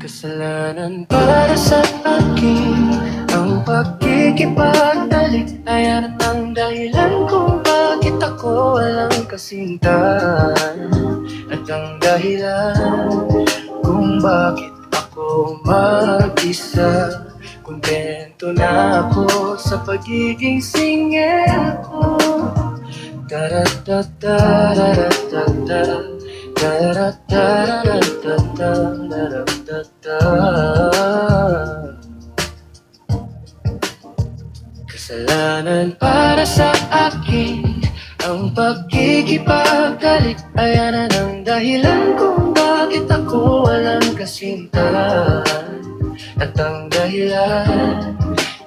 Kasalanan para sa akin ang pagkikipagtaliktayan at ang dahilan kung bakit ako walang kasintahan. At ang dahilan kung bakit ako mag-isa. Kontento na ako sa pagiging singil ko. Kasalanan para sa akin ang pagkikipagtaliktayan ng dahilan kung bakit ako walang kasintahan. At ang dahilan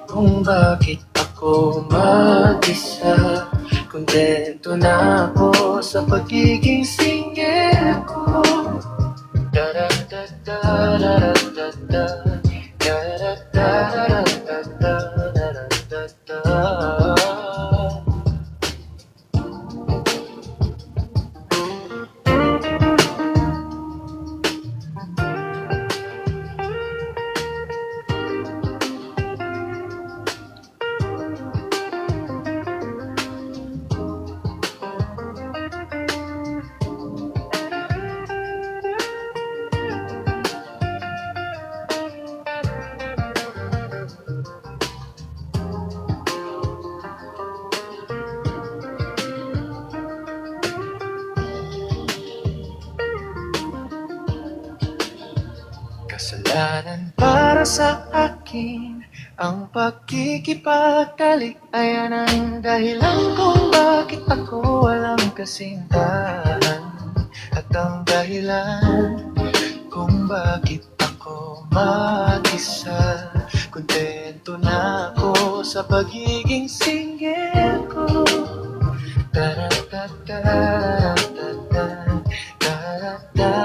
kung bakit ako mag-isa. Kontento na ako sa pagiging singil ko. Kasalanan para sa akin ang pagkikipagtaliktayan ang dahilan kung bakit ako walang kasintahan. At ang dahilan kung bakit ako mag-isa. Kontento na ako sa pagiging single ko. Taratata, taratata, taratata.